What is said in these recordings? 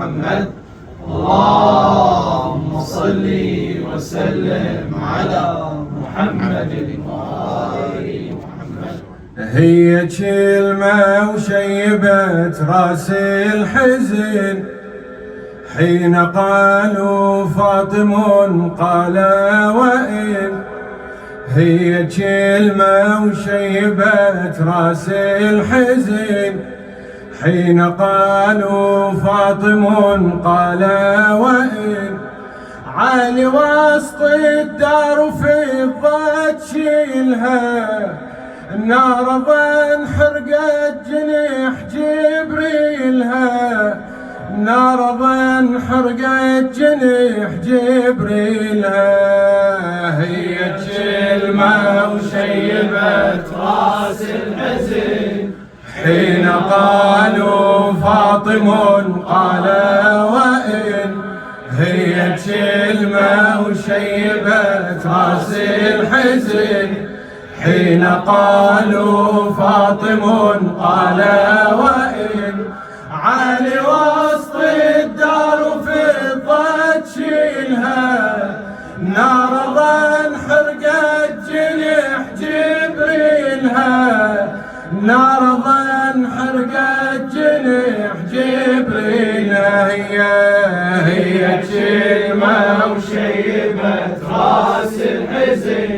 محمد. اللهم صل وسلم على محمد وآل محمد. هي كلمة وشيبت راس الحزن حين قالوا فاطم قال وإن. هي كلمة وشيبت راس الحزن حين قالوا فاطم قال وإن. علي وسط الدار وفضة تشيلها النار ظن حرقت جنيح جبريلها. النار ظن حرقت جنيح جبريلها. هي كلمة وشيبت راس الحزن حين قالوا فاطم قال وإن. هي كلمة وشيبت راس الحزن حين قالوا فاطم قال وإن. علي وسط الدار وفضة تشيلها نار ظن حرقت جنيح جبريلها. نار ظن حرقت جنيح جبريلها. هي كلمة وشيبت راس الحزن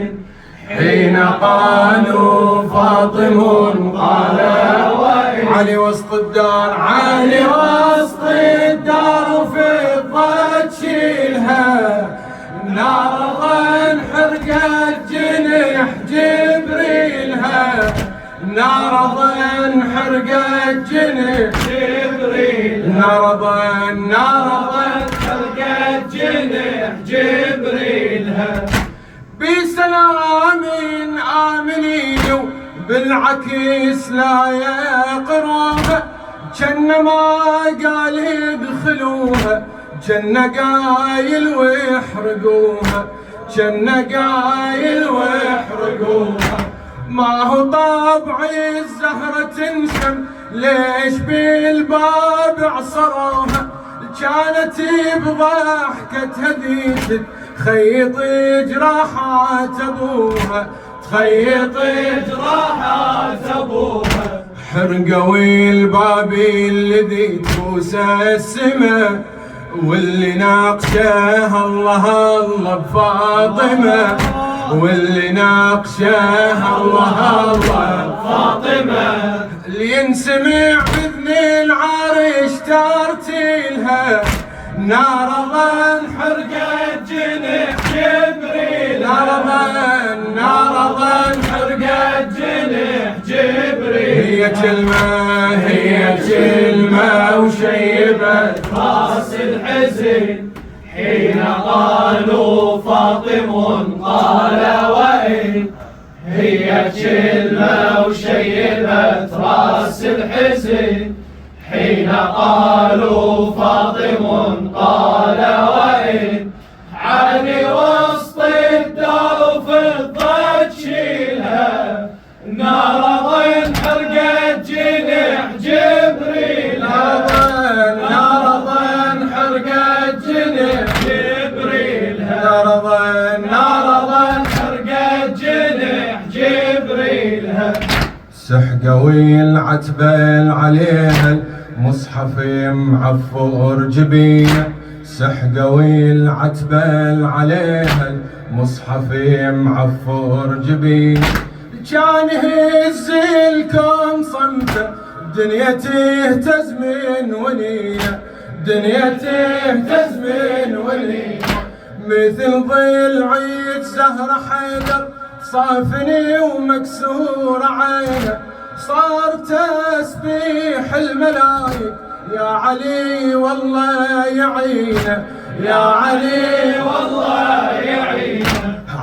حين قالوا فاطم قال وإن. علي وسط الدار علي وسط الدار وفضة تشيلها نار ظن حرقت جنيح جبريلها. نار ظن حرقت جنيح جبريل. نار ظن حرقت جنيح جبريلها. بسلام آمنين بالعكس لا يقروها. جن ما قال يدخلوها جن قايل ويحرقوها. جن قايل ويحرقوها. ما هو طبعي الزهرة تنسم ليش بالباب عصروها. كانت بضحكتها ذيك تخيط جراحات ابوها. تخيط جراحات ابوها. حرقوا الباب الذي تبوسه السما واللي ناقشه الله الله بفاطمه. واللي ناقشه الله الله بفاطمه. اللي ينسمع باذن العرش ترتيلها نار ظن حرقت جنيح جبريل. نار ظن حرقت جنيح جبريل. هي كلمة وشيبت راس الحزن حين قالوا فاطم قال وإن. هي كلمة وشيبت راس الحزن حين قالوا فاطم قال وإن. علي وسط الدار وفضة تشيلها نار ظن حرقت جنيح جبريلها. نار ظن حرقت جنيح جبريلها. نار ظن حرقت جنيح جبريلها. سحقوا العتبة عليها المصحف معفور جبينه. سحقوا العتبة عليها المصحف معفور جبينه. كان يهز الكون صمته دنيا تهتز من ونينه. دنيا تهتز من ونينه. مثل ضلعية زهرة حيدر صافني ومكسور عينه. صار تسبيح الملايك يا علي والله يعينه. يا علي والله يعينه.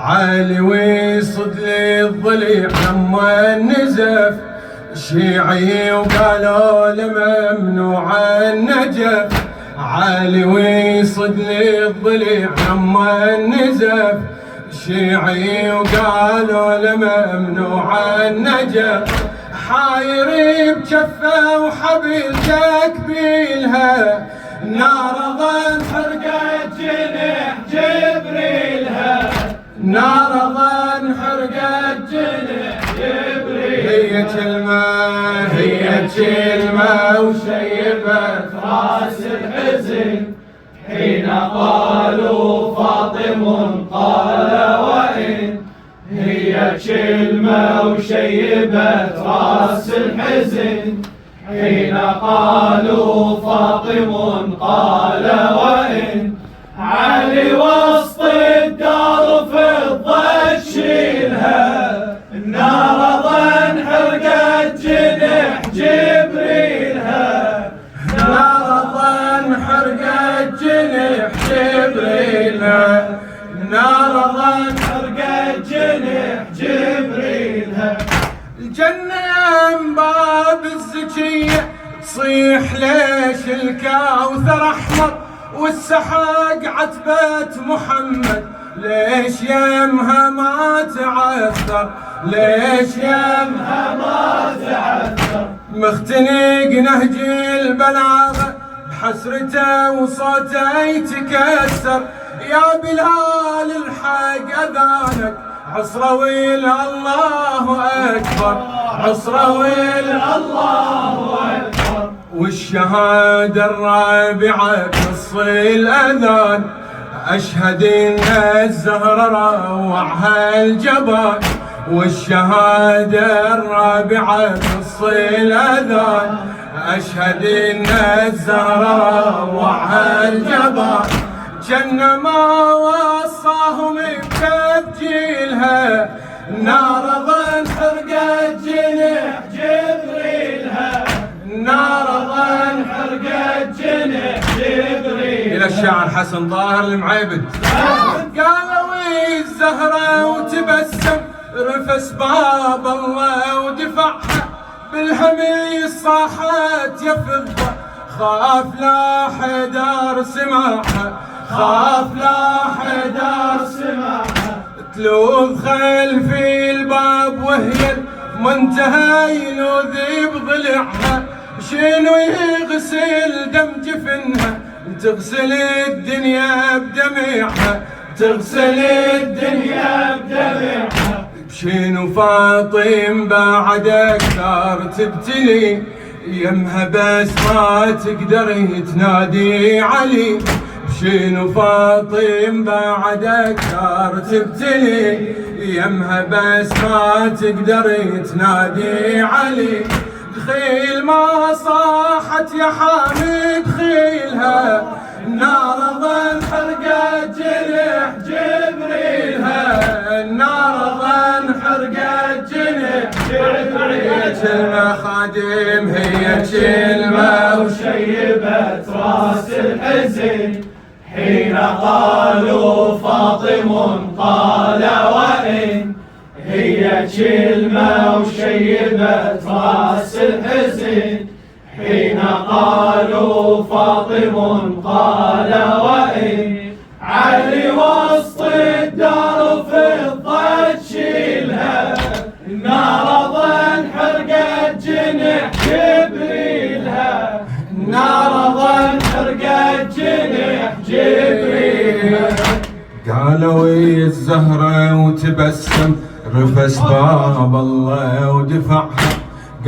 علي ويصد لي الضليع لما النزف شيعي وقالوا لممنوع النجف. علي ويصد لي الضليع لما النزف شيعي وقالوا لممنوع النجف. حاير بجفه وحبل تكبيلها نار ظن حرقت جنح جبريلها، نار ظن حرقت جنح جبريل. هي كلمة وشيبت راس الحزن، حين قالوا فاطم قال وإن. هي كلمة وشيبت راس الحزن، حين قالوا فاطم قال وإن. علي وسط الدار فضة تشيلها، النار ظن حرقت جنح جبريلها، نار ظن حرقت جنح جبريلها، نار ظن حرقت جنح جبريلها. الجنة يم باب الزكية تصيح ليش الكوثر أحمر، والسحاق عتبة محمد ليش يمها ما تعثر، ليش يمها ما تعثر. مختنق نهج البلاغة بحسرته وصوته يتكسر، يا بلال الحق أذانك عصرويل الله أكبر، عصرويل الله أكبر. والشهادة الرابعة تصي الأذان، أشهد إن الزهرة روعها الجبان. والشهادة الرابعة تصي الأذان، أشهد إن الزهرة روعها الجبان. جنة ما وصاهم بتبجيلها، نار ظن حرقت جنح جبريلها، نار ظن حرقت جنح جبريل. إلى الشاعر حسن ظاهر المعيبد. قالوا الزهرة وتبسم، رفس باب الله ودفعها، بالهمي صاحت يا فضة، خاف لا حدار سماحها، خاف لا حدار سماحها. تلوذ خلفي الباب وهي منتهى يلوذي بضلعها، شنو يغسل دم جفنها، تغسل الدنيا بدمعها، تغسل الدنيا بدمعها. بشنو فاطم بعد اكثر تبتلي، يمها بس ما تقدر تنادي علي. بشنو فاطم بعد اكثر تبتلي، يمها بس ما تقدر تنادي علي. دخيل ما صاحت يا حامد خيلها، النار ظن حرقت جنح جبريلها، النار ظن حرقت جنح جبريلها. كلمة خادم هي كلمة وشيبت راس الحزن، حين قالوا فاطم قال وإن. هي كلمة وشيبت راس الحزن، حين قالوا فاطم قال وإن. علي وسط الدار فضة تشيلها، النار ظن حرقت جنح جبريلها، النار ظن حرقت جنح جبريلها. قالوا الزهرة وتبسم، رفس باب الله ودفعها.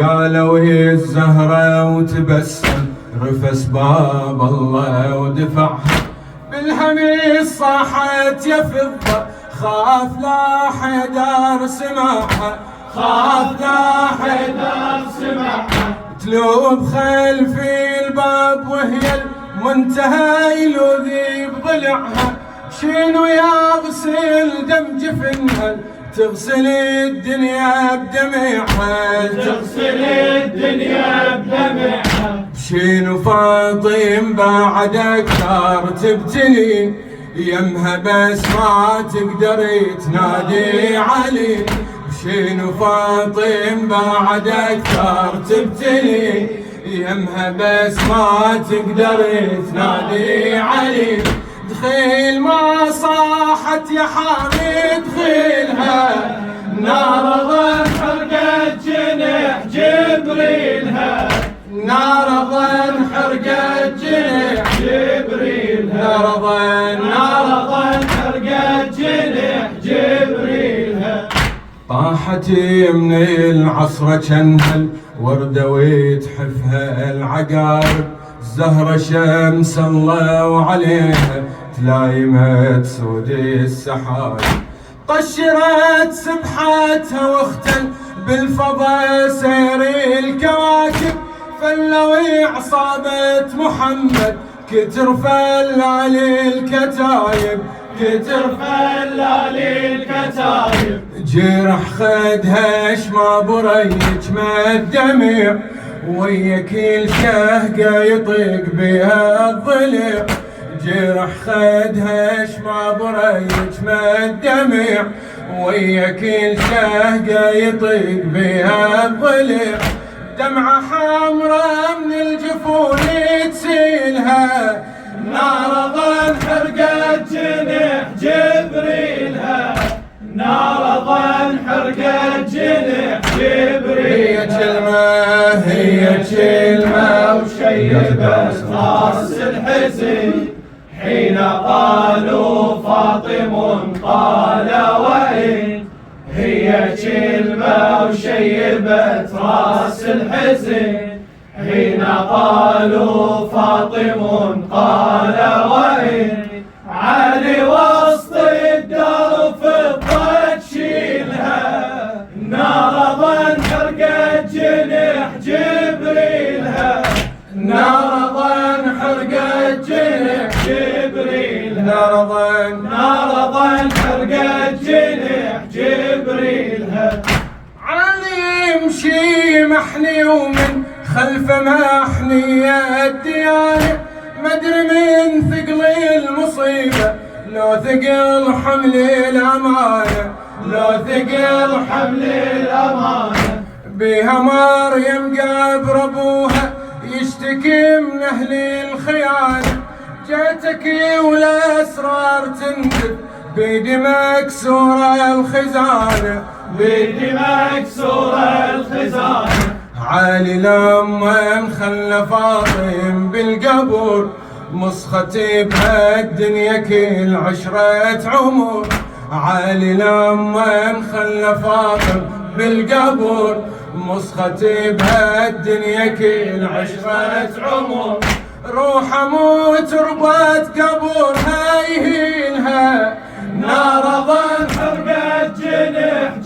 قالوا الزهرة وتبسم، رفس باب الله ودفعها. بالهمي صاحت يا فضة، خاف لا حدار سماحها، خاف لا حدار سماحها. تلوب خلفي الباب وهي المنتهى يلوذي بضلعها، شنو يغسل دم جفنها، تغسل الدنيا بدمعها، تغسل الدنيا بدمعها. شنو فاطم بعد اكثر تبتلي، يمها بس ما تقدر تنادي علي. شنو فاطم بعد اكثر تبتلي، يمها بس ما تقدر تنادي علي. دخيل ما صاحت يا حامد خيلها، نار ظن حرقت جنح جبريلها، نار ظن حرقت جنح جبريلها. نار ظن حرقت جنح جبريلها. طاحت من العصرة جنها الوردة ويتحفها العقارب، زهرة شمس الله عليها تلايمت سود السحاب، طشرت سبحاتها واختل بالفضاء سير الكواكب، فلوي عصابة محمد كتر فلال الكتايب، كتر فلال الكتايب. جرح خدها شما بريج ما الدمع، ويا كل شهقة يطيق بها الضلع، جرح خدها شما بريج ما الدمع، ويا كل شهقة يطيق بها الضلع، دمعة حمراء من الجفون تسيلها، نار ظن حرقت جنح جبريلها. نار ظن حرقت جنح جبريلها. هي كلمة وشيبت راس الحزن، حين قالوا فاطم قال وإن. هي كلمة وشيبت راس الحزن، حين قالوا فاطم قال وإن. علي وسط الدار فضة تشيلها، نار ظن حرقت جنح جبريلها. نار ظن حرقت جنح جبريلها. نار ظن حرقت جنح جبريلها. علي يمشي محني ومن خلفه محنية الديانة، مدري من ثقل المصيبة لو ثقل حمل الأمانة، لو ثقل حمل الأمانة. بيها مريم قبر أبوها يشتكي من أهل الخيانة، جاتك والأسرار تندب بيدي مكسورة الخزانة، بيدي مكسورة الخزانة. علي لما خلى فاطم بالقبر، مسخت بها الدنيا كل 10 عمر، علي لما خلى فاطم بالقبر، مسخت بها الدنيا كل 10 عمر، روح اموت ربات قبرها يهينها، نار ظن حرقت جنح